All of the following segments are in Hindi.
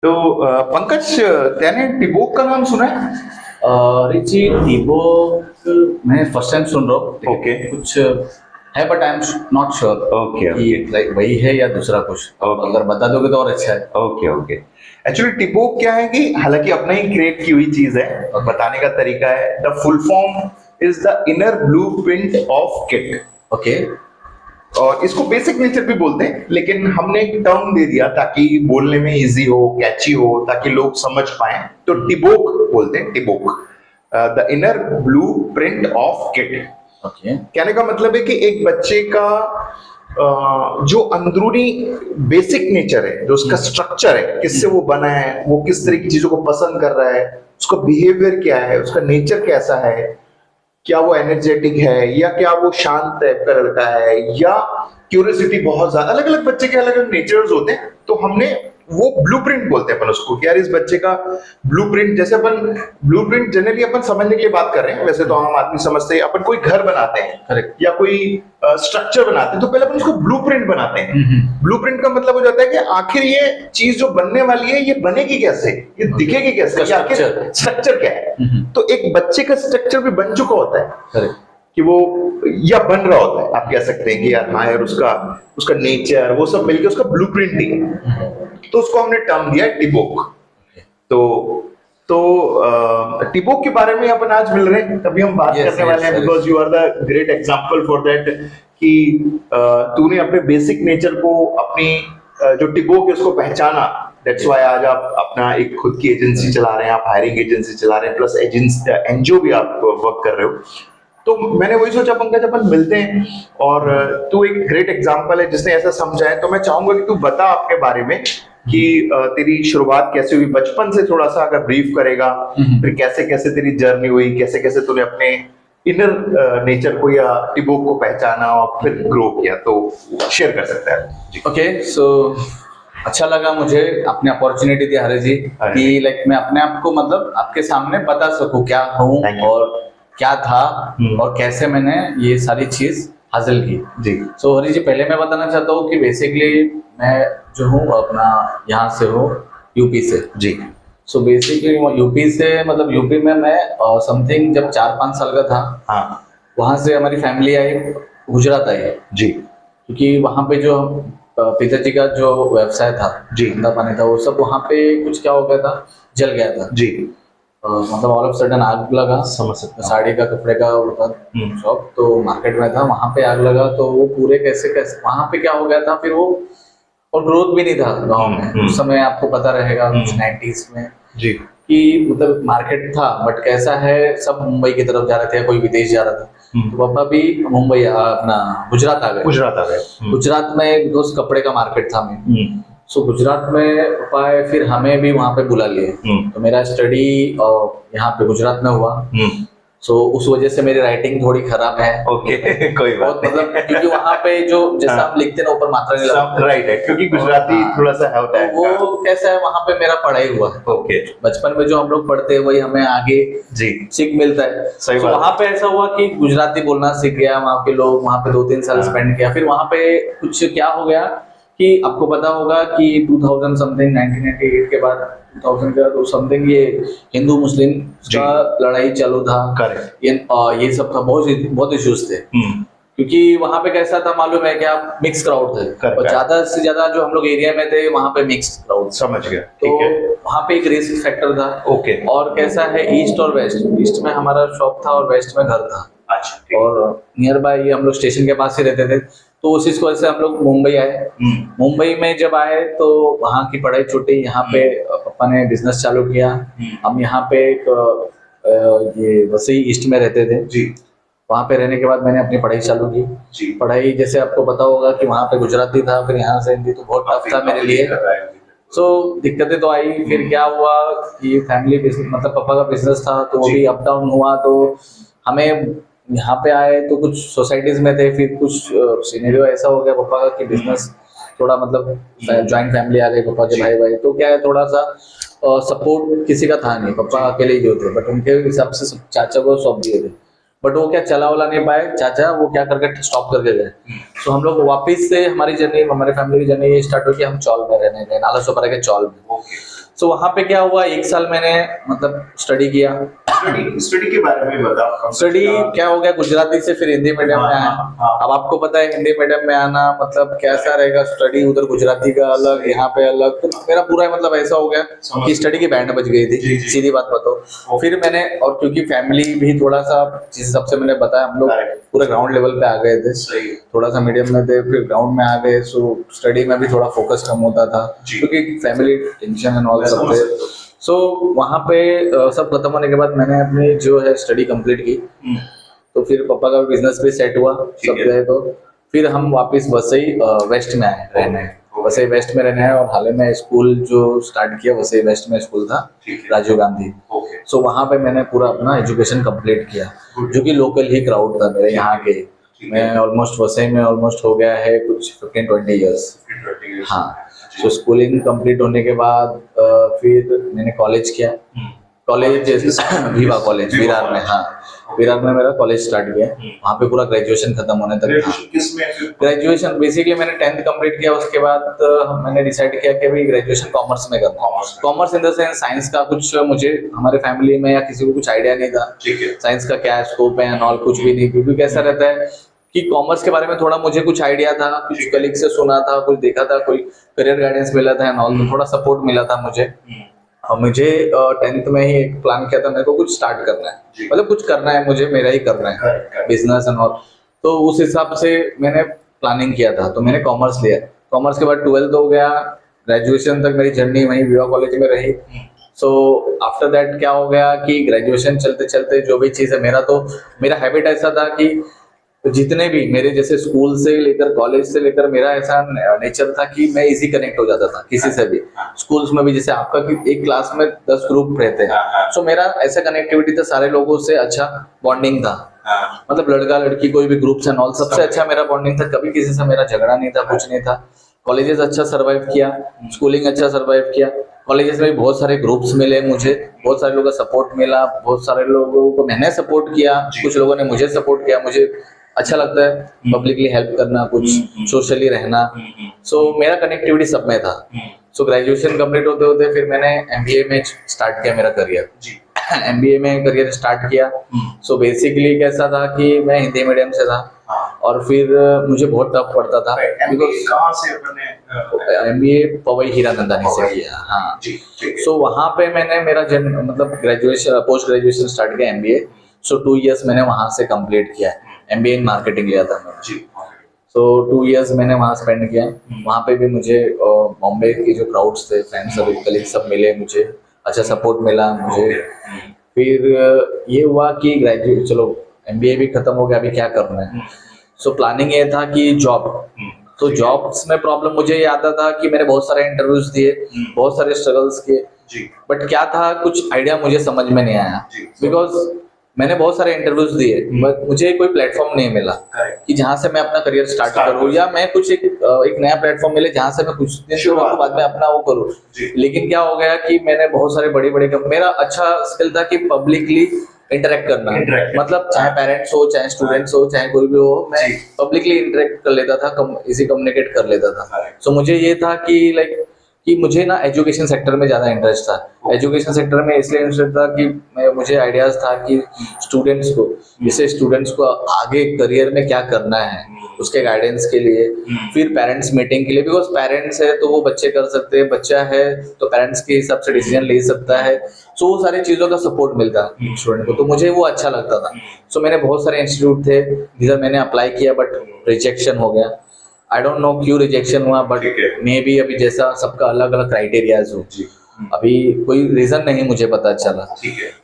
तो पंकज, त्याने टिबोक का नाम सुना है? रिची टीबोक मैं फर्स्ट टाइम सुन रहा हूँ। ओके। कुछ है but I am not sure okay कि ओके लाइक वही है या दूसरा कुछ। ओके अगर बता दोगे तो और अच्छा है। Okay okay. एक्चुअली टिबोक क्या है कि हालांकि अपना ही क्रिएट की हुई चीज है और बताने का तरीका है। The full form is the inner blueprint of kit. Okay. और इसको बेसिक नेचर भी बोलते हैं, लेकिन हमने एक टर्म दे दिया ताकि बोलने में इजी हो, कैची हो, ताकि लोग समझ पाए। तो टिबोक बोलते हैं, टिबोक, the inner blueprint of kit. Okay. कहने का मतलब है कि एक बच्चे का जो अंदरूनी बेसिक नेचर है, जो उसका स्ट्रक्चर है, किससे वो बना है, वो किस तरह की चीजों को पसंद कर रहा है, उसका बिहेवियर क्या है, उसका नेचर कैसा है, क्या वो एनर्जेटिक है या क्या वो शांत टाइप का लड़का है, या क्यूरियोसिटी बहुत ज्यादा। अलग अलग बच्चे के अलग अलग नेचर्स होते हैं। तो हमने वो ब्लूप्रिंट बोलते हैं अपन उसको कि यार इस बच्चे का ब्लूप्रिंट, जैसे अपन ब्लूप्रिंट जनरली अपन समझने के लिए बात कर रहे हैं, वैसे तो आम आदमी समझते हैं। अपन कोई घर बनाते हैं करेक्ट। या कोई स्ट्रक्चर बनाते हैं तो पहले अपन उसको ब्लूप्रिंट बनाते हैं। ब्लूप्रिंट का मतलब हो जाता है कि आखिर ये चीज जो बनने वाली है ये बनेगी कैसे, ये दिखेगी कैसे, ये आखिर स्ट्रक्चर क्या है। तो एक बच्चे का स्ट्रक्चर भी बन चुका होता है। करेक्ट। कि वो या बन रहा होता है, आप कह सकते हैं कि यार हाँ यार उसका उसका नेचर वो सब मिलके उसका ब्लूप्रिंट ही है। तो उसको हमने टर्म दिया टिबोक। तो टिबोक के बारे में अपन आज मिल रहे हैं, तभी हम बात करने वाले हैं, because you are the great example for that कि तूने अपने बेसिक नेचर को, अपनी जो टिबोक है उसको पहचाना। दैट्स व्हाई आज आप अपना एक खुद की एजेंसी चला रहे हैं, आप हायरिंग एजेंसी चला रहे हैं, प्लस एनजीओ भी आप वर्क कर रहे हो। तो मैंने वही सोचा पंकज, अपन मिलते हैं और तू एक ग्रेट एग्जांपल है जिसने ऐसा समझा है। तो मैं चाहूंगा कि तू बता अपने बारे में कि तेरी शुरुआत कैसे हुई, बचपन से थोड़ा सा अगर ब्रीफ करेगा, फिर कैसे कैसे तेरी जर्नी हुई, कैसे कैसे तूने अपने इनर नेचर को या टिबोक को पहचाना और फिर ग्रो किया, तो शेयर कर सकता है। ओके। सो अच्छा लगा मुझे, आपने अपॉर्चुनिटी दी हरे जी कि लाइक मैं अपने आप को मतलब आपके सामने बता सकूं क्या हूँ और क्या था और कैसे मैंने ये सारी चीज हासिल की जी। सो हरी जी, पहले मैं बताना चाहता हूँ कि बेसिकली मैं जो हूँ अपना यहाँ से हूँ, यूपी से जी। सो बेसिकली यूपी से, मतलब यूपी में मैं समथिंग जब 4-5 साल का था, हाँ। वहाँ से हमारी फैमिली आई, गुजरात आई जी। क्योंकि वहाँ पे जो पिताजी का जो व्यवसाय था, जी। धंधा पानी था, वो सब वहाँ पे कुछ क्या हो गया था, जल गया था जी। मतलब ऑल ऑफ सडन आग लगा। समझ सकता हूँ। साड़ी का, कपड़े का शॉप तो मार्केट में था, वहां पे आग लगा। तो वो पूरे कैसे कैसे वहां पे क्या हो गया था, फिर वो और ग्रोथ भी नहीं था गांव में उस समय, आपको पता रहेगा कुछ 90s में जी। कि मतलब मार्केट था बट कैसा है, सब मुंबई की तरफ जा रहे थे, कोई विदेश जा रहा था। तो पापा भी मुंबई अपना गुजरात आ गए। गुजरात में एक दोस्त कपड़े का मार्केट था में, सो गुजरात में पापा है, फिर हमें भी वहां पे बुला लिए। तो मेरा स्टडी यहाँ पे गुजरात में हुआ। सो उस वजह से मेरी राइटिंग थोड़ी खराब है। ओके कोई बात नहीं। मतलब क्योंकि वहां पे जो जैसा हम लिखते हैं ना, ऊपर मात्रा नहीं लगाते, राइट है, क्योंकि गुजराती थोड़ा सा होता है। वो कैसा है, वहां पे मेरा पढ़ाई हुआ है। ओके। बचपन में जो हम लोग पढ़ते हैं वही हमें आगे जी सीख मिलता है। सही बात। वहां पे ऐसा हुआ कि गुजराती बोलना सीख गया, वहां पे लोग, वहां पे 2-3 साल स्पेंड किया। फिर वहां पे कुछ क्या हो गया कि आपको पता होगा कि 2000 समथिंग 1998 के बाद 2000 का तो समथिंग ये हिंदू मुस्लिम का लड़ाई चालू था। करेक्ट। ये सब था, बहुत इश्यूज थे। क्योंकि वहां पे कैसा था मालूम है क्या, मिक्स क्राउड थे और ज्यादा से ज्यादा जो हम लोग एरिया में थे वहां पे मिक्स क्राउड। समझ गया। तो वहां पे एक रिस्क फैक्टर था। ओके। और कैसा है, ईस्ट और वेस्ट, ईस्ट में हमारा शॉप था और वेस्ट में घर था। अच्छा। और नियर बाय हम लोग स्टेशन के पास ही रहते थे। तो उसी वजह से हम लोग मुंबई आए। मुंबई में जब आए तो वहाँ की पढ़ाई छूटी, यहाँ पे पापा ने बिजनेस चालू किया। हम यहाँ पे एक ये वसई ईस्ट में रहते थे जी। वहाँ पे रहने के बाद मैंने अपनी पढ़ाई चालू की जी। पढ़ाई जैसे आपको पता होगा कि वहाँ पे गुजराती था, फिर यहाँ से हिंदी, तो बहुत टफ था मेरे लिए। सो दिक्कतें तो आई। फिर क्या हुआ कि फैमिली बिजनेस, मतलब पापा का बिजनेस था तो वो भी अप डाउन हुआ। तो हमें यहाँ पे आए तो कुछ सोसाइटीज में थे, फिर कुछ सिनेरियो ऐसा हो गया पापा का कि बिजनेस थोड़ा, मतलब जॉइंट फैमिली आ गई पापा के भाई, तो क्या है थोड़ा सा सपोर्ट किसी का था नहीं, पापा अकेले ही जो थे, बट उनके हिसाब से चाचा को सौंप दिए थे। बट वो क्या चला वाला नहीं पाए चाचा, वो क्या करके स्टॉप करके गए। तो हम लोग वापिस से हमारी जर्नी, हमारे फैमिली की जर्नी ये स्टार्ट हुई कि हम चौल में रहने गए, नाला सोपारा के चौल में। सो वहाँ पे क्या हुआ, 1 साल मैंने मतलब स्टडी किया। स्टडी के बारे में बताओ। स्टडी क्या हो गया, गुजराती से फिर हिंदी मीडियम में आया। अब आपको पता है हिंदी मीडियम में आना मतलब कैसा रहेगा, स्टडी उधर गुजराती का अलग, यहाँ पे अलग। तो मेरा पूरा मतलब ऐसा हो गया कि स्टडी की बैंड बज गई थी, सीधी बात बताओ। फिर मैंने, और क्योंकि फैमिली भी थोड़ा सा, जिस हिसाब से मैंने बताया, हम लोग पूरे ग्राउंड लेवल पे आ गए थे, थोड़ा सा मीडियम में थे, फिर ग्राउंड में आ गए। सो स्टडी में भी थोड़ा फोकस कम होता था क्योंकि फैमिली टेंशन एंड ऑल सब थे। सो वहाँ पे सब खत्म होने के बाद मैंने अपनी जो है स्टडी कंप्लीट की। तो फिर पापा का बिजनेस भी सेट हुआ, सब गए। तो फिर हम वापस वसई वेस्ट में आए रहने, वसई वेस्ट में रहने आए। और हाल ही में स्कूल जो स्टार्ट किया वसई वेस्ट में स्कूल था, राजीव गांधी। सो वहाँ पे मैंने पूरा अपना एजुकेशन कंप्लीट किया, जो कि लोकल ही क्राउड था मेरे यहाँ के। मैं ऑलमोस्ट वसई में ऑलमोस्ट हो गया है कुछ 15-20 ईयर्स। हाँ, तो स्कूलिंग कंप्लीट होने के बाद फिर मैंने कॉलेज किया। कॉलेज विवा कॉलेज विरार में, हाँ विरार में मेरा कॉलेज स्टार्ट किया। वहाँ पे पूरा ग्रेजुएशन खत्म होने तक था। ग्रेजुएशन बेसिकली मैंने 10th कंप्लीट किया। उसके बाद मैंने डिसाइड किया कि भाई ग्रेजुएशन कॉमर्स में करना। Commerce in the sense science का कुछ मुझे हमारे फैमिली में या किसी को कुछ आइडिया नहीं था, साइंस का क्या स्कोप है एंड ऑल कुछ भी नहीं। क्योंकि कैसा रहता है कि कॉमर्स के बारे में थोड़ा मुझे कुछ आइडिया था, कुछ कलीग से सुना था, कुछ देखा था, कोई करियर गाइडेंस मिला था एंड ऑल, थोड़ा सपोर्ट मिला था मुझे। और मुझे 10th में ही एक प्लान किया था, मेरे को कुछ स्टार्ट करना है, मतलब कुछ करना है मुझे, मेरा ही करना है बिजनेस एंड ऑल। तो उस हिसाब से मैंने प्लानिंग किया था, तो मैंने कॉमर्स लिया। कॉमर्स के बाद 12th हो गया, ग्रेजुएशन तक मेरी जर्नी वहीं विवा कॉलेज में रही। सो आफ्टर दैट क्या हो गया कि ग्रेजुएशन चलते चलते जो भी चीज़ है, मेरा हैबिट ऐसा था कि जितने भी मेरे जैसे स्कूल से लेकर कॉलेज से लेकर मेरा ऐसा नेचर था कि मैं इजी कनेक्ट हो जाता था किसी से भी। स्कूल्स में भी जैसे आपका कि एक क्लास में 10 ग्रुप रहते हैं, सो मेरा ऐसा कनेक्टिविटी था, सारे लोगों से अच्छा बॉन्डिंग था। मतलब लड़का लड़की कोई भी ग्रुप्स एंड ऑल सबसे अच्छा मेरा बॉन्डिंग था। कभी किसी से मेरा झगड़ा नहीं था, कुछ नहीं था। कॉलेजेस अच्छा सर्वाइव किया, स्कूलिंग अच्छा सर्वाइव किया। कॉलेजेस में भी बहुत सारे ग्रुप्स मिले मुझे, बहुत सारे लोगों का सपोर्ट मिला, बहुत सारे लोगों को मैंने सपोर्ट किया, कुछ लोगों ने मुझे सपोर्ट किया। मुझे अच्छा लगता है पब्लिकली हेल्प करना, कुछ सोशली रहना। सो मेरा कनेक्टिविटी सब में था। सो ग्रेजुएशन कंप्लीट होते होते फिर मैंने एमबीए में स्टार्ट किया मेरा करियर। एमबीए में करियर स्टार्ट किया। सो बेसिकली कैसा था कि मैं हिंदी मीडियम से था और फिर मुझे बहुत टफ पड़ता था। एमबीए पवई हीरानंदानी से किया। हाँ, सो वहाँ पे मैंने मेरा मतलब ग्रेजुएशन पोस्ट ग्रेजुएशन स्टार्ट किया एमबीए। सो 2 इयर्स मैंने वहाँ से कंप्लीट किया। एमबीए इन मार्केटिंग लिया था मैंने। सो 2 इयर्स मैंने वहाँ स्पेंड किया। वहाँ पे भी मुझे बॉम्बे के जो क्राउड्स थे, फ्रेंड्स सभी कलीग सब मिले, मुझे अच्छा सपोर्ट मिला मुझे। फिर ये हुआ कि ग्रेजुएट चलो एमबीए भी खत्म हो गया, अभी क्या करना है। सो प्लानिंग ये था कि जॉब। तो जॉब्स में प्रॉब्लम मुझे ये आता था कि मैंने बहुत सारे इंटरव्यूज दिए, बहुत सारे स्ट्रगल्स किए, बट क्या था कुछ आइडिया मुझे समझ में नहीं आया। बिकॉज मैंने बहुत सारे इंटरव्यूज दिए बट मुझे कोई प्लेटफॉर्म नहीं मिला कि जहाँ से मैं अपना करियर स्टार्ट करूँ, या मैं कुछ एक नया प्लेटफॉर्म मिले जहाँ से मैं कुछ दिन शुरुआत के बाद में अपना वो करूँ। लेकिन क्या हो गया कि मैंने बहुत सारे बड़े बड़े मेरा अच्छा स्किल था कि पब्लिकली इंटरेक्ट करना, मतलब चाहे पेरेंट्स हो, चाहे स्टूडेंट्स हो, चाहे कोई भी हो, मैं पब्लिकली इंटरेक्ट कर लेता था, इसी कम्युनिकेट कर लेता था। सो मुझे ये था कि लाइक कि मुझे ना एजुकेशन सेक्टर में ज़्यादा इंटरेस्ट था। एजुकेशन सेक्टर में इसलिए इंटरेस्ट था कि मुझे आइडियाज़ था कि स्टूडेंट्स को आगे करियर में क्या करना है, उसके गाइडेंस के लिए, फिर पेरेंट्स मीटिंग के लिए। बिकॉज पेरेंट्स है तो वो बच्चे कर सकते हैं, बच्चा है तो पेरेंट्स के हिसाब से डिसीजन ले सकता है। सो वो सारी चीज़ों का सपोर्ट मिलता है स्टूडेंट को, तो मुझे वो अच्छा लगता था। सो मैंने बहुत सारे इंस्टीट्यूट थे जिधर मैंने अप्लाई किया बट रिजेक्शन हो गया। आई डोंट नो क्यों रिजेक्शन हुआ, बट मे बी अभी जैसा सबका अलग अलग क्राइटेरियाज हो, अभी कोई रीजन नहीं मुझे पता चला।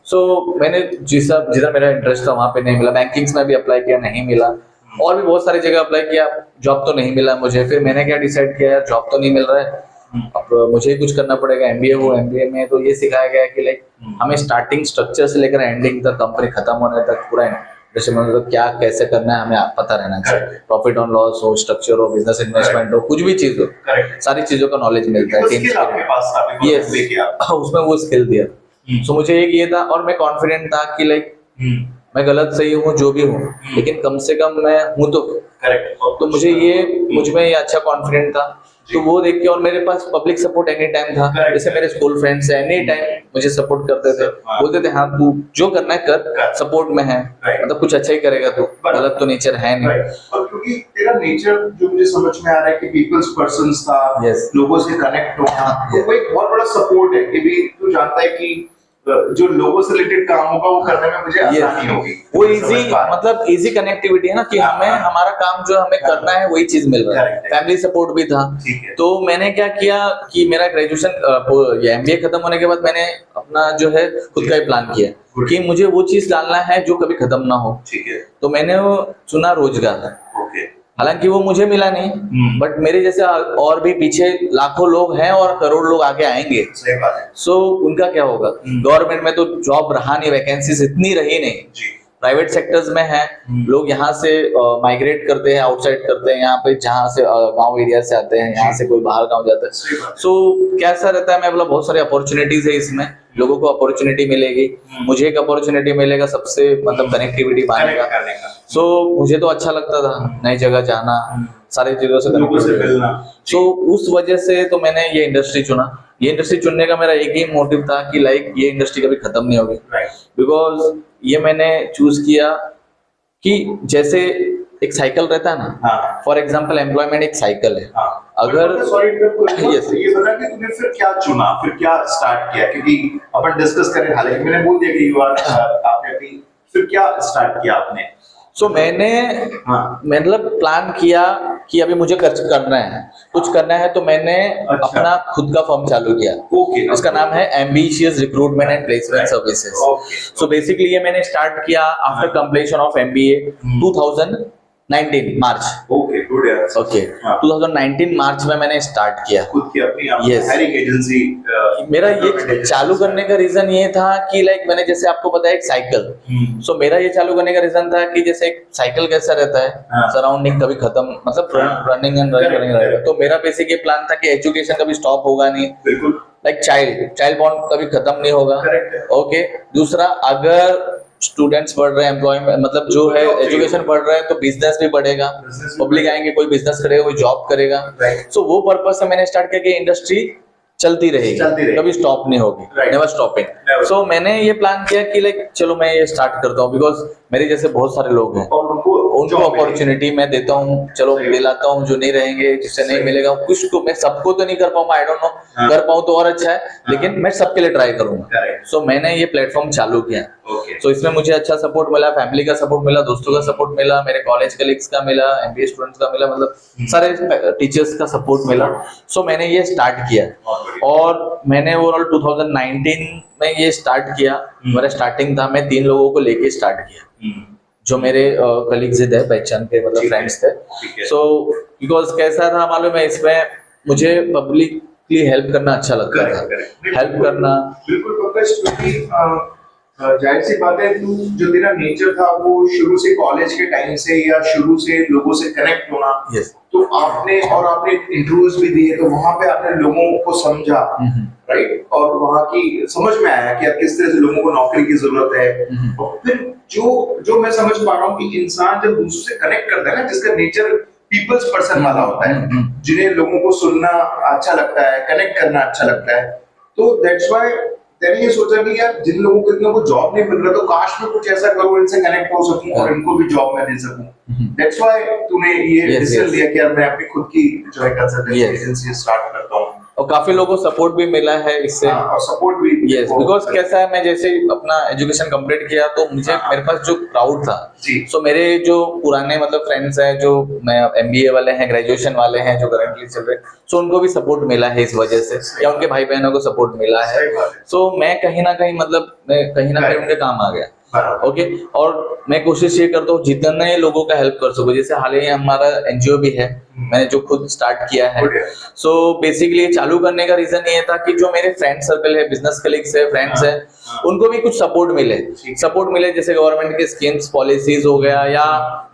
सो मैंने जिधर मेरा इंटरेस्ट था वहाँ पे नहीं मिला। बैंकिंग्स में भी अप्लाई किया, नहीं मिला, और भी बहुत सारी जगह अप्लाई किया, जॉब तो नहीं मिला मुझे। फिर मैंने क्या डिसाइड किया, यार जॉब तो नहीं मिल रहा है, अब मुझे ही कुछ करना पड़ेगा। एमबीए में तो ये सिखाया गया कि लाइक हमें स्टार्टिंग स्ट्रक्चर से लेकर एंडिंग तक, कंपनी खत्म होने तक पूरा जैसे मतलब क्या कैसे करना है हमें पता रहना चाहिए। प्रॉफिट ऑन लॉस हो, स्ट्रक्चर हो, बिजनेस इन्वेस्टमेंट हो, कुछ भी चीज हो, सारी चीजों का नॉलेज मिलता है। उसमें वो स्किल दिया। सो मुझे एक ये था, और मैं कॉन्फिडेंट था कि लाइक मैं गलत सही हूँ जो भी हूँ, लेकिन कम से कम मैं हूँ तो मुझे ये अच्छा कॉन्फिडेंट था तो वो देख के, और मेरे पास पब्लिक सपोर्ट एनी टाइम था, जैसे मेरे स्कूल फ्रेंड्स है एनी टाइम मुझे सपोर्ट करते थे, बोलते थे हाँ तू जो करना है कर, सपोर्ट में है, मतलब कुछ अच्छा ही करेगा तू, गलत तो नेचर है नहीं। और क्योंकि तेरा नेचर जो मुझे समझ में आ रहा है कि पीपल्स पर्सन था, लोगों से कनेक्ट होना, तो वो एक बहुत बड़ा सपोर्ट है कि भी तू जानता है कि जो लोगों से रिलेटेड काम होगा वो करने में मुझे आसानी होगी। वो इजी, मतलब इजी कनेक्टिविटी है ना कि हमें हमारा काम जो हमें करना है वही चीज मिल रहा है। फैमिली सपोर्ट भी था। तो मैंने क्या किया कि मेरा ग्रेजुएशन या एमबीए खत्म होने के बाद मैंने अपना जो है खुद का ही प्लान किया कि मुझे वो चीज डालना है जो कभी खत्म ना हो। तो मैंने वो चुना रोजगार। हालांकि वो मुझे मिला नहीं, बट मेरे जैसे और भी पीछे लाखों लोग हैं और करोड़ लोग आगे आएंगे। सही बात है। सो उनका क्या होगा? गवर्नमेंट में तो जॉब रहा नहीं, वैकेंसीज इतनी रही नहीं। प्राइवेट सेक्टर्स में है, लोग यहाँ से माइग्रेट करते हैं, आउटसाइड करते हैं, यहाँ पे जहाँ से गांव एरिया से आते हैं, यहाँ से कोई बाहर गांव जाता है। सो कैसा रहता है, मैं बोला बहुत सारी अपॉर्चुनिटीज है इसमें, लोगों को अपॉर्चुनिटी मिलेगी, मुझे एक अपॉर्चुनिटी मिलेगा सबसे, मतलब कनेक्टिविटी पाने का। सो मुझे तो अच्छा लगता था नई जगह जाना, सारी चीजों से मिलना। सो उस वजह से तो मैंने ये इंडस्ट्री चुना। ये इंडस्ट्री चुनने का मेरा एक ही मोटिव था कि लाइक ये इंडस्ट्री कभी खत्म नहीं होगी। बिकॉज ये मैंने चूज किया कि जैसे एक साइकिल रहता है ना, फॉर एग्जाम्पल एम्प्लॉयमेंट एक साइकिल है। अगर ये बता कि तूने फिर क्या चुना, फिर क्या स्टार्ट किया, क्योंकि अपन डिस्कस करें, हालांकि मैंने बोल दिया कि यू आर आपने अभी, फिर क्या स्टार्ट किया आपने? सो मैंने मतलब प्लान किया कि अभी मुझे कुछ करना है, तो मैंने अपना खुद का फर्म चालू किया। उसका नाम है ambitious recruitment and placement services. So basically ये मैंने स्टार्ट किया after completion of MBA 2019 March. Okay 2019 मार्च में मैंने स्टार्ट किया खुद की अपनी हायरिंग एजेंसी। मेरा ये चालू करने का रीजन ये था कि लाइक मैंने जैसे आपको बताया एक साइकिल, सो मेरा ये चालू करने का रीजन था कि जैसे एक साइकिल कैसा रहता है, सराउंडिंग कभी खत्म, मतलब रनिंग एंड रनिंग रहेगा। तो मेरा बेसिक ये प्लान था कि एजुकेशन कभी स्टॉप होगा नहीं, बिल्कुल लाइक चाइल्ड बॉन्ड कभी खत्म नहीं होगा। ओके दूसरा, अगर स्टूडेंट्स पढ़ रहे हैं, एम्प्लॉयमेंट मतलब जो है एजुकेशन पढ़ रहे हैं, तो बिजनेस भी बढ़ेगा, पब्लिक आएंगे, कोई बिजनेस करेगा, कोई जॉब करेगा। सो वो पर्पस से मैंने स्टार्ट किया कि इंडस्ट्री चलती रहेगी, कभी स्टॉप नहीं होगी, नेवर स्टॉपिंग। सो मैंने ये प्लान किया कि लाइक चलो मैं ये स्टार्ट करता हूँ, बिकॉज मेरे जैसे बहुत सारे लोग हैं, उनको अपॉर्चुनिटी मैं देता हूँ, चलो दिलाता हूँ, जो नहीं रहेंगे, जिससे नहीं मिलेगा, कुछ को मैं सबको तो नहीं कर पाऊंगा, आई डोंट नो, कर पाऊँ तो और अच्छा है, लेकिन मैं सबके लिए ट्राई करूंगा। सो मैंने ये प्लेटफॉर्म चालू किया। सो इसमें मुझे अच्छा सपोर्ट मिला, फैमिली का सपोर्ट मिला, दोस्तों का सपोर्ट मिला, मेरे कॉलेज कलीग्स का मिला, एमबीए स्टूडेंट्स का मिला, मतलब सारे टीचर्स का सपोर्ट मिला। सो मैंने ये स्टार्ट किया और मैंने ओवरऑल 2019 में ये स्टार्ट किया। मेरा स्टार्टिंग था, मैं 3 लोगों को लेके स्टार्ट किया जो मेरे कलीग्स है, पहचान के, मतलब फ्रेंड्स थे। सो बिकॉज कैसा था मालूम है, इसमें मुझे पब्लिकली हेल्प करना अच्छा लगता था, हेल्प करना। बिल्कुल जाहिर सी बात है, तू जो तेरा नेचर था वो शुरू से कॉलेज के टाइम से या शुरू से लोगों से कनेक्ट होना, तो आपने इंटरव्यूज भी दिए, तो वहां पे आपने लोगों को समझा, राइट, और वहां की समझ में आया कि किस तरह से लोगों को नौकरी की जरूरत है। और फिर जो मैं समझ पा रहा हूँ कि इंसान जब दूसरों से कनेक्ट करता है ना, जिसका नेचर पीपल्स पर्सन वाला होता है, जिन्हें लोगों को सुनना अच्छा लगता है, कनेक्ट करना अच्छा लगता है, तो दैट्स व्हाई मैंने ये सोचा कि यार जिन लोगों को जॉब नहीं मिल रहा, तो काश मैं कुछ ऐसा करूं, इनसे कनेक्ट हो सकूं और इनको भी जॉब में दे सकूं। दैट्स व्हाई तूने ये डिसीजन लिया कि यार मैं अपनी खुद की जो है कंसल्टेंसी एजेंसी स्टार्ट करता हूं। और काफी लोगों को सपोर्ट भी मिला है इससे। और सपोर्ट भी, यस, बिकॉज कैसा है, मैं जैसे अपना एजुकेशन कंप्लीट किया तो मुझे मेरे पास जो क्राउड था, सो मेरे जो पुराने मतलब फ्रेंड्स हैं, जो मैं एमबीए वाले हैं, ग्रेजुएशन वाले हैं, जो करंटली चल रहे, सो उनको भी सपोर्ट मिला है इस वजह से, या उनके भाई बहनों को सपोर्ट मिला है। सो मैं कहीं ना कहीं मतलब मैं कहीं ना कहीं उनके काम आ गया। ओके और मैं कोशिश ये करता हूँ जितने लोगों का हेल्प कर सकूं। जैसे हाल ही हमारा एनजीओ भी है, मैंने जो खुद स्टार्ट किया है। सो बेसिकली चालू करने का रीजन ये था कि जो मेरे फ्रेंड सर्कल है, बिजनेस कलीग्स है, फ्रेंड्स है, उनको भी कुछ सपोर्ट मिले, जैसे गवर्नमेंट के स्कीम्स, पॉलिसीज हो गया, या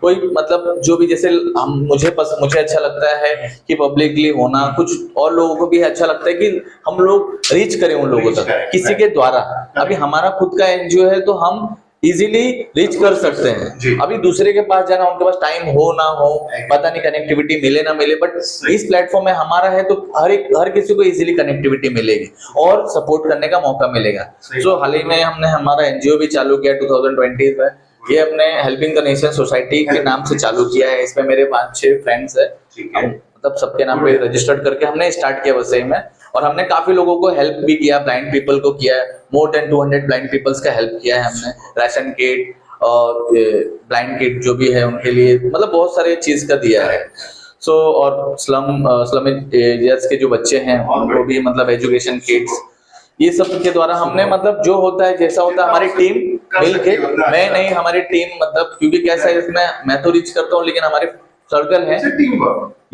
कोई मतलब जो भी, जैसे मुझे अच्छा लगता है कि पब्लिकली होना, कुछ और लोगों को भी अच्छा लगता है कि हम लोग रीच करें उन लोगों तक किसी के द्वारा। अभी हमारा खुद का एनजीओ है, तो हम इजीली रीच कर सकते जी। हैं। अभी दूसरे के पास जाना, उनके पास टाइम हो ना हो, पता नहीं कनेक्टिविटी मिले ना मिले, बट इस प्लेटफॉर्म में हमारा है तो हर किसी को इजीली कनेक्टिविटी मिलेगी और सपोर्ट करने का मौका मिलेगा। सो हाल ही में हमने हमारा एनजीओ भी चालू किया 2020 में, ये अपने हेल्पिंग द नेशन सोसाइटी के नाम से चालू किया है। इसमें मेरे 5-6 फ्रेंड्स है, मतलब सबके नाम पे रजिस्टर्ड करके हमने स्टार्ट किया वसई में, और हमने काफी लोगों को हेल्प भी किया, ब्लाइंड पीपल को किया है, मोर देन 200 ब्लाइंड पीपल्स का हेल्प किया है हमने, राशन किट और ब्लाइंड किट जो भी है उनके लिए, मतलब बहुत सारे चीज का दिया है। सो और स्लम एरियाज के जो बच्चे हैं उनको भी मतलब एजुकेशन किट्स, ये सब के द्वारा हमने मतलब जो होता है जैसा होता है हमारी टीम मिल के, मैं नहीं हमारी टीम, मतलब क्योंकि कैसा है इसमें मैं तो रीच करता हूँ लेकिन हमारे सर्कल है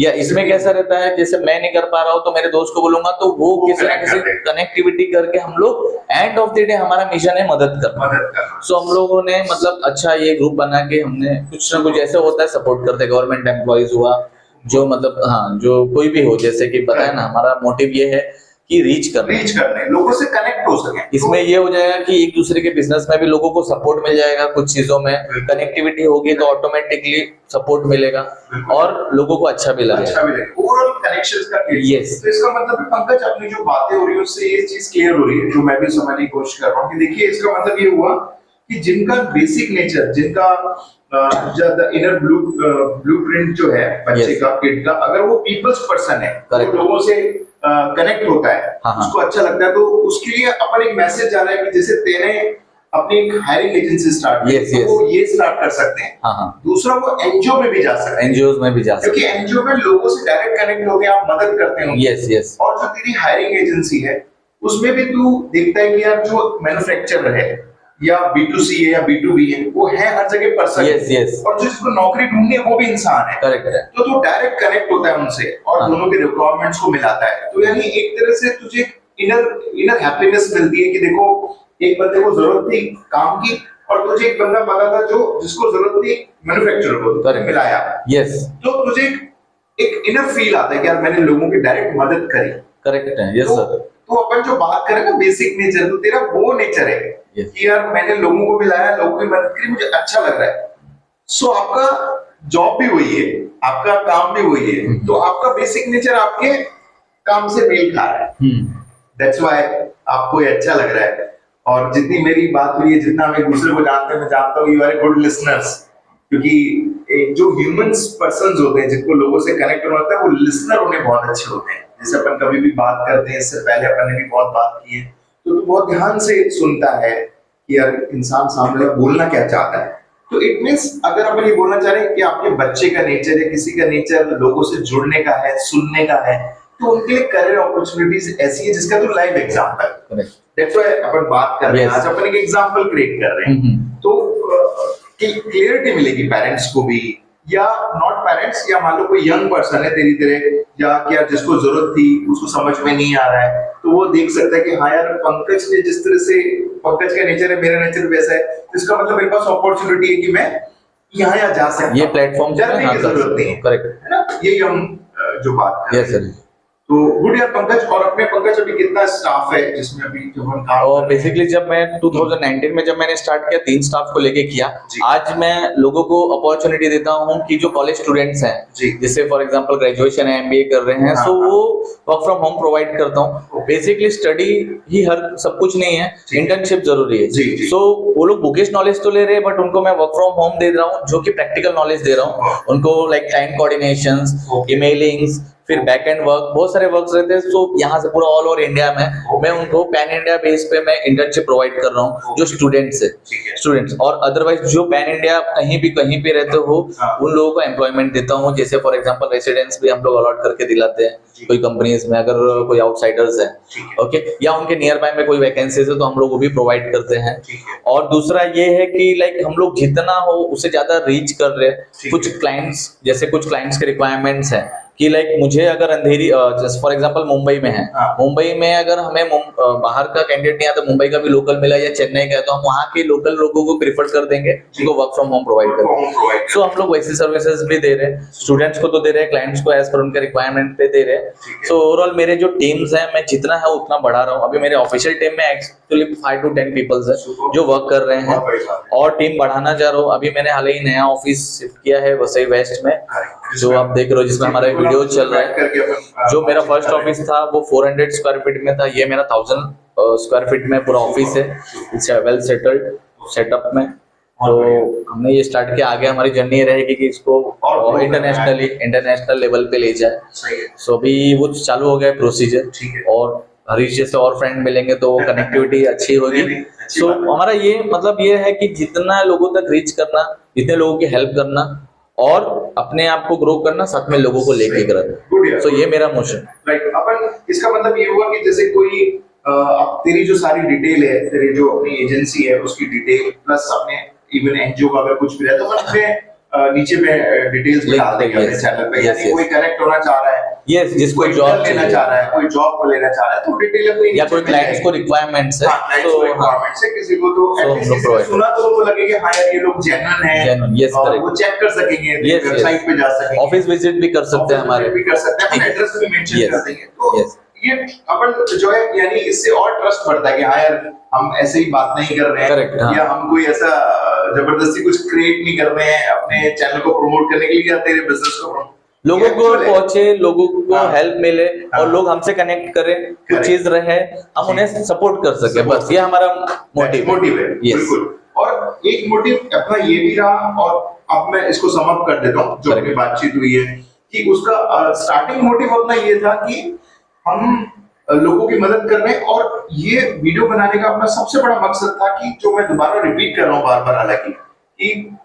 या इसमें कैसा रहता है, जैसे मैं नहीं कर पा रहा हूँ तो मेरे दोस्त को बोलूंगा तो वो किसी ना किसी कनेक्टिविटी करके हम लोग एंड ऑफ द डे हमारा मिशन है मदद करना। सो हम लोगों ने मतलब अच्छा ये ग्रुप बना के हमने कुछ ना कुछ ऐसे होता है सपोर्ट करते, गवर्नमेंट एम्प्लॉइज हुआ जो मतलब हाँ जो कोई भी हो, जैसे कि पता है ना हमारा मोटिव ये है कि रीच करने लोगों से कनेक्ट हो सके। इसमें ये हो जाएगा कि एक दूसरे के बिजनेस में भी लोगों को सपोर्ट मिल जाएगा, कुछ चीजों में कनेक्टिविटी होगी तो ऑटोमेटिकली सपोर्ट मिलेगा और लोगों को अच्छा भी लगेगा। ओवरऑल कनेक्शंस का यस। तो इसका मतलब है पंकज अपनी जो बातें हो रही है उससे ये चीज क्लियर हो रही है जो मैं भी समझने की कोशिश कर रहा हूँ कि देखिए इसका मतलब ये हुआ कि जिनका बेसिक नेचर, जिनका इनर ब्लूप्रिंट जो है बच्चे का, किड का, अगर वो पीपल्स पर्सन है, तो लोगों से कनेक्ट होता है, उसको अच्छा लगता है, तो उसके लिए अपन एक मैसेज जा रहा है कि जैसे तेरे अपनी एक हायरिंग एजेंसी स्टार्ट की, तो वो ये स्टार्ट कर सकते हैं। दूसरा वो एनजीओ में भी जा सकते हैं, एनजीओ में भी जा सकते हैं, क्योंकि एनजीओ में लोगों से डायरेक्ट कनेक्ट होकर आप मदद करते हो। Yes yes. और जो तेरी हायरिंग एजेंसी है उसमें भी तू देखता है कि यार जो मैन्युफैक्चरर है या B2C है या B2B है, वो है हर जगह पर्सन। Yes yes. और जिसको नौकरी ढूंढनी है वो भी इंसान है। करेक्ट है। तो तू डायरेक्ट कनेक्ट होता है उनसे और दोनों के रिक्वायरमेंट्स को मिलाता है। तो यानी एक तरह से तुझे इनर हैप्पीनेस मिलती है कि देखो एक बंदे को जरूरत थी काम की और तुझे एक बंदा पता था जो जिसको जरूरत थी मैन्युफैक्चरर को, तो मिलाया। यस। तो तुझे एक इनर फील आता है कि यार मैंने लोगों की डायरेक्ट मदद करी। करेक्ट है। Yes sir. तो अपन जो बात करें ना बेसिक नेचर, तो तेरा वो नेचर है कि यार मैंने लोगों को मिलाया, लोगों की मदद करी, मुझे अच्छा लग रहा है। सो आपका जॉब भी वही है, आपका काम भी वही है, तो आपका बेसिक नेचर आपके काम से मेल खा रहा है। दैट्स व्हाई आपको ये अच्छा लग रहा है। और जितनी मेरी बात हुई है, जितना मैं दूसरे को जानते हैं, मैं जानता हूँ you are a good listeners, क्योंकि जो ह्यूमंस पर्संस होते हैं जिनको लोगों से कनेक्ट होना होता है, वो लिसनर होने बहुत अच्छे होते हैं। जैसे अपन कभी भी बात करते हैं, इससे पहले अपन ने भी बहुत बात की है, तो तू बहुत ध्यान से सुनता है कि यार इंसान सामने वाला बोलना क्या चाहता है। तो इट मींस अगर अपन ये बोलना चाह रहे हैं कि आपके बच्चे का नेचर या किसी का नेचर लोगों से जुड़ने का है, सुनने का है, तो उनके लिए करियर अपॉर्चुनिटीज ऐसी है जिसका तो लाइव एग्जांपल है। दैट्स व्हाई अपन बात कर रहे हैं आज, अपन एक एग्जांपल क्रिएट कर रहे हैं। तो क्लियरिटी मिलेगी पेरेंट्स को भी, या नॉट पेरेंट्स, या मान लो कोई यंग पर्सन है तेरी तरह, या क्या जिसको जरूरत थी उसको समझ में नहीं आ रहा है, तो वो देख सकता है कि हाँ यार पंकज ने जिस तरह से, पंकज का नेचर है, मेरा नेचर वैसा है, तो इसका मतलब मेरे पास अपॉर्चुनिटी है कि मैं यहाँ जा सकता हूँ। ये प्लेटफॉर्म जाने की जरूरत नहीं है। करेक्ट है ना, यही हम जो बात कर रहे हैं। तो गुड यार पंकज। और अपने पंकज अभी कितना स्टाफ है जिसमें अभी जो हम काम और बेसिकली जब मैं 2019 में जब मैंने स्टार्ट किया 3 स्टाफ को लेके किया। आज मैं लोगों को अपॉर्चुनिटी देता हूं कि जो कॉलेज स्टूडेंट्स हैं, जैसे फॉर एग्जांपल ग्रेजुएशन है, एमबीए कर रहे हैं, सो वो वर्क फ्रॉम होम प्रोवाइड करता हूं। बेसिकली स्टडी ही हर सब कुछ नहीं है, इंटर्नशिप जरूरी है। सो वो लोग बुकिश नॉलेज तो ले रहे हैं, बट उनको मैं वर्क फ्रॉम होम दे रहा हूँ, जो कि प्रैक्टिकल नॉलेज दे रहा हूँ उनको, लाइक टाइम कोऑर्डिनेशंस, ईमेलिंग्स, फिर बैक एंड वर्क, बहुत सारे वर्क्स रहते हैं। सो यहाँ से पूरा ऑल ओवर इंडिया में मैं उनको पैन इंडिया बेस पे मैं इंटर्नशिप प्रोवाइड कर रहा हूँ जो स्टूडेंट्स है, स्टूडेंट्स। और अदरवाइज जो पैन इंडिया कहीं भी रहते हो उन लोगों को एम्प्लॉयमेंट देता हूँ। जैसे फॉर एग्जांपल रेसिडेंस भी हम लोग अलॉट करके दिलाते हैं कोई कंपनीज में, अगर कोई आउटसाइडर्स है, ओके, या उनके नियर बाय में कोई वैकेंसीज है तो हम लोग वो भी प्रोवाइड करते हैं। और दूसरा ये है कि लाइक हम लोग जितना हो उससे ज्यादा रीच कर रहे हैं। कुछ क्लाइंट्स, जैसे कुछ क्लाइंट्स के रिक्वायरमेंट्स है कि लाइक मुझे अगर अंधेरी जस्ट फॉर एग्जांपल मुंबई में है, हाँ। मुंबई में अगर हमें बाहर का कैंडिडेट नहीं आता, मुंबई का भी लोकल मिला या चेन्नई का है, तो हम वहाँ के लोकल लोगों को प्रीफर कर देंगे जिनको वर्क फ्रॉम होम प्रोवाइड करें। सो हम लोग वैसी सर्विसेज भी दे रहे हैं, स्टूडेंट्स को तो दे रहे हैं, क्लाइंट्स को एज पर उनके रिक्वायरमेंट पे दे रहे हैं। सो ओवरऑल मेरे जो टीम्स हैं, मैं जितना है उतना बढ़ा रहा हूँ। अभी मेरे ऑफिशियल टीम में एक्चुअली 5 to 10 पीपल्स है जो वर्क कर रहे हैं, और टीम बढ़ाना चाह रहा हूँ। अभी मैंने हाल ही नया ऑफिस शिफ्ट किया है वसई वेस्ट में, जो आप देख रहे हो, जिसमें हमारा वीडियो चल रहा है। जो मेरा फर्स्ट ऑफिस था वो 400 स्क्वायर फीट में था, ये मेरा 1000 स्क्वायर फीट में पूरा ऑफिस है। इट्स वेल सेटल्ड सेटअप में। तो हमने ये स्टार्ट किया, आगे हमारी जर्नी ये रहेगी कि इसको इंटरनेशनल लेवल पे ले जाए। सो अभी वो चालू हो गया है प्रोसीजर, और हरीश जैसे और फ्रेंड मिलेंगे तो कनेक्टिविटी अच्छी होगी। सो हमारा ये मतलब ये है कि जितना लोगों तक रीच करना, जितने लोगों की हेल्प करना, और अपने आप को ग्रो करना, साथ में लोगों को लेके करना। सो ये मेरा मोशन। राइट, अपन इसका मतलब ये हुआ कि जैसे कोई अब तेरी जो सारी डिटेल है, तेरी जो अपनी एजेंसी है उसकी डिटेल प्लस अपने इवन एनजीओ का अगर कुछ भी है तो अपन अपने नीचे में डिटेल्स भी डाल देंगे अपने चैनल पे। यानी कोई कनेक्ट होना चाह रहा है, जिसको जॉब लेना चाह रहा है, कोई जॉब को लेना चाह रहा है, तो डिटेल अपनी, या कोई क्लाइंट्स को रिक्वायरमेंट्स है, तो रिक्वायरमेंट्स है किसी को, तो एटलीस्ट सुना तो उनको लगे कि हाँ यार ये लोग जेन्युइन है, और वो चेक कर सकेंगे, वेबसाइट पे जा सकेंगे, ऑफिस विजिट भी कर सकते हैं, हमारे भी कर सकते हैं, अपना एड्रेस भी मेंशन कर देंगे। तो ये अपन जो है, यानी इससे और ट्रस्ट बढ़ता है कि हाँ यार हम ऐसे ही बात नहीं कर रहे हैं, या हम कोई ऐसा जबरदस्ती कुछ क्रिएट नहीं कर रहे हैं अपने चैनल को प्रमोट करने के लिए या तेरे बिजनेस को प्रमोट, लोगों को पहुंचे, लोगों को हेल्प मिले, और लोग हमसे कनेक्ट करें, कुछ चीज रहे, हम उन्हें सपोर्ट कर सके, बस ये हमारा मोटिव है। बिल्कुल। और एक मोटिव अपना ये भी रहा, और अब मैं इसको सम अप कर देता हूँ जो अपनी बातचीत हुई है, कि उसका स्टार्टिंग मोटिव अपना ये था कि हम लोगों की मदद कर रहे हैं, और ये वीडियो बनाने का अपना सबसे बड़ा मकसद था कि जो मैं दोबारा रिपीट कर रहा हूँ बार बार, हालांकि कि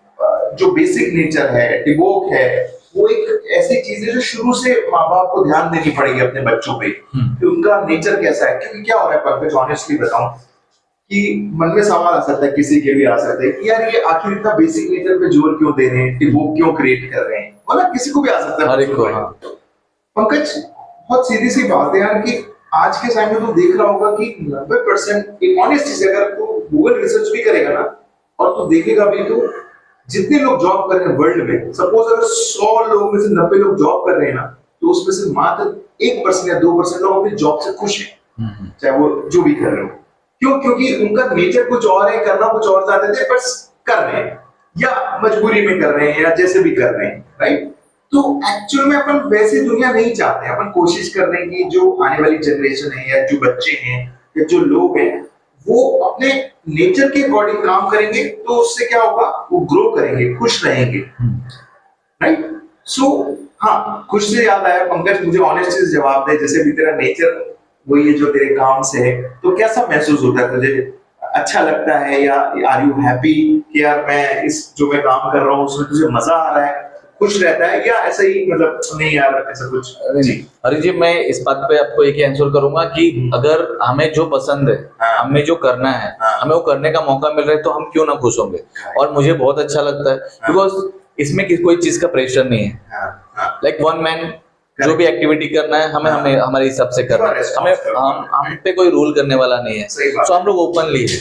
जो बेसिक नेचर है, टिबोक है, वो एक ऐसी चीज है जो शुरू से माँ बाप को ध्यान देनी पड़ेगी अपने बच्चों पे कि उनका नेचर कैसा है। क्योंकि क्या हो रहा है पंकज, ऑनेस्टली बताऊं कि मन में सवाल आ सकता है, किसी के भी आ सकता है कि यार ये आखिर इतना बेसिक नेचर पे जोर क्यों दे रहे हैं, टिबोक क्यों क्रिएट कर रहे हैं, मतलब किसी को भी आ सकता है। पंकज बहुत सीधी सी बात है यार, कि आज के टाइम में तो देख रहा होगा कि 90% एक ऑनेस्ट चीज, अगर तू गूगल रिसर्च भी करेगा ना और तू देखेगा भी, तो जितने लोग जॉब कर रहे हैं वर्ल्ड में, सपोज अगर 100 लोगों में से 90 लोग जॉब कर रहे हैं ना, तो उसमें से मात्र 1% या 2% लोग अपनी जॉब से खुश हैं, चाहे वो जो भी कर रहे हो। क्यों? क्योंकि उनका नेचर कुछ और है, करना कुछ और चाहते थे, बस कर रहे हैं, या मजबूरी में कर रहे हैं, या जैसे भी कर रहे हैं, राइट। तो एक्चुअल में अपन वैसी दुनिया नहीं चाहते। अपन कोशिश कर रहे हैं कि जो आने वाली जनरेशन है, या जो बच्चे हैं, या जो लोग हैं, वो अपने नेचर के अकॉर्डिंग काम करेंगे, तो उससे क्या होगा, वो ग्रो करेंगे, खुश रहेंगे, राइट। सो हाँ, खुश से याद आया पंकज, मुझे ऑनेस्टली जवाब दे, जैसे भी तेरा नेचर वही है जो तेरे काम से है, तो कैसा महसूस होता है तुझे? अच्छा लगता है, या आर यू हैप्पी कि यार मैं इस जो मैं काम कर रहा हूँ उसमें तुझे मजा आ रहा है, खुश रहता है, या ऐसा ही मतलब नहीं यार ऐसा कुछ? अरे जी, मैं इस बात पे आपको एक ही आंसर करूंगा कि अगर हमें जो पसंद है, हमें जो करना है, हमें वो करने का मौका मिल रहा है, तो हम क्यों ना खुश होंगे। और मुझे बहुत अच्छा लगता है, बिकॉज इसमें कोई चीज का प्रेशर नहीं है। लाइक वन मैन जो भी एक्टिविटी करना है, हमें हमारे हिसाब से करना है, हम पे कोई रूल करने वाला नहीं है। सो हम लोग ओपनली है,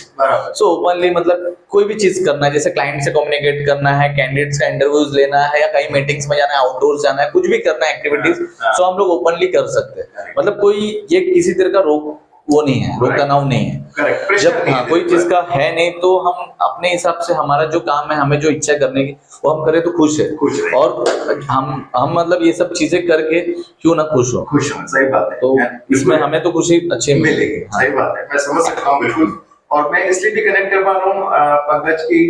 सो ओपनली मतलब कोई भी चीज करना है, जैसे क्लाइंट से कम्युनिकेट करना है, कैंडिडेट्स का इंटरव्यूज लेना है, या कहीं मीटिंग्स में जाना है, आउटडोर जाना है, कुछ भी करना है एक्टिविटीज, सो हम लोग ओपनली कर सकते हैं। मतलब कोई ये किसी तरह का रोक वो नहीं है, रोक तनाव नहीं है। जब कोई चीज का है नहीं, तो हम अपने हिसाब से हमारा जो काम है, हमें जो इच्छा करने की, वो हम करें तो खुश है। और हम मतलब ये सब चीजें करके क्यों ना खुश हो। सही बात है। तो इसमें हमें तो खुशी अच्छी मिलेगी। सही बात है, मैं समझ सकता हूँ बिल्कुल। और मैं इसलिए भी कनेक्ट कर पा रहा हूँ पंकज की,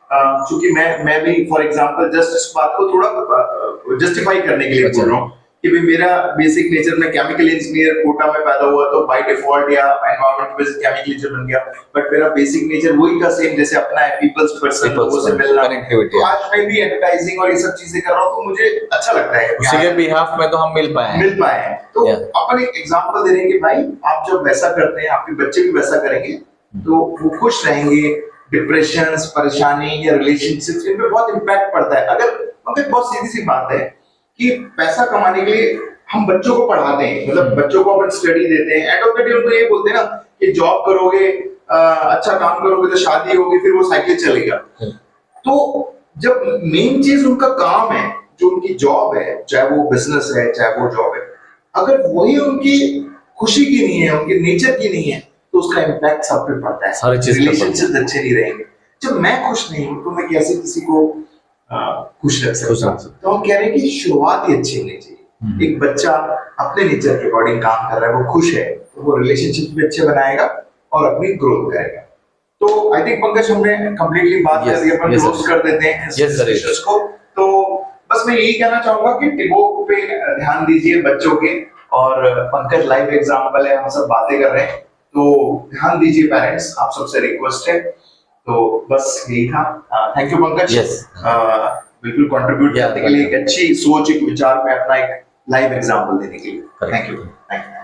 क्योंकि मैं भी फॉर एग्जांपल जस्ट इस बात को थोड़ा जस्टिफाई करने के लिए बोल रहा हूँ कि भाई मेरा बेसिक नेचर में केमिकल इंजीनियर कोटा में पैदा हुआ, तो बाय डिफॉल्ट या एनवायरनमेंट बेस्ड केमिकल इंजीनियर बन गया, बट मेरा बेसिक नेचर वही का सेम जैसे अपना है, पीपल्स पर्सन, लोगों से मिलना, कनेक्टिविटी। आज मैं भी एडवर्टाइजिंग और ये सब चीजें कर रहा हूँ, तो मुझे अच्छा लगता है उसी के बिहाफ में तो हम मिल पाए हैं। तो अपन एक एग्जांपल दे रहे हैं कि भाई आप जब वैसा करते हैं, आपके बच्चे भी वैसा करेंगे, तो वो खुश रहेंगे। डिप्रेशन, परेशानी या रिलेशनशिप इन पे बहुत इम्पैक्ट पड़ता है। अगर बहुत सीधी सी बात है कि पैसा कमाने के लिए हम बच्चों को पढ़ाते हैं, मतलब बच्चों को अपन स्टडी देते हैं, एंड ऑफ द डे उनको ये बोलते हैं ना कि जॉब करोगे, अच्छा काम करोगे तो शादी होगी, फिर वो साइकिल चलेगा। तो जब मेन चीज उनका काम है, जो उनकी जॉब है, चाहे वो बिजनेस है चाहे वो जॉब है, अगर वही उनकी खुशी की नहीं है, उनके नेचर की नहीं है, तो उसका इम्पैक्ट सब पे पड़ता है, रिलेशनशिप अच्छे नहीं रहेंगे। जब मैं खुश नहीं हूं तो मैं कैसे किसी को खुश रख सकता हूं? तो हम कह रहे हैं कि शुरुआत ही अच्छी होनी चाहिए। एक बच्चा अपने नेचर के अकॉर्डिंग काम कर रहा है, वो खुश है, तो वो रिलेशनशिप भी अच्छे बनाएगा और अपनी ग्रोथ करेगा। तो आई थिंक पंकज हमने कंप्लीटली बात कर दी, अपन क्लोज कर देते हैं इस डिस्कशन को। तो बस मैं यही कहना चाहूंगा कि टिबोक पे ध्यान दीजिए बच्चों के, और पंकज लाइव एग्जांपल है, हम सब बातें कर रहे हैं, तो ध्यान दीजिए पेरेंट्स, आप सबसे रिक्वेस्ट है। तो बस यही था। थैंक यू पंकज, बिल्कुल कंट्रीब्यूट करने के लिए, एक अच्छी सोच, एक विचार में अपना एक लाइव एग्जांपल देने के लिए। Thank you.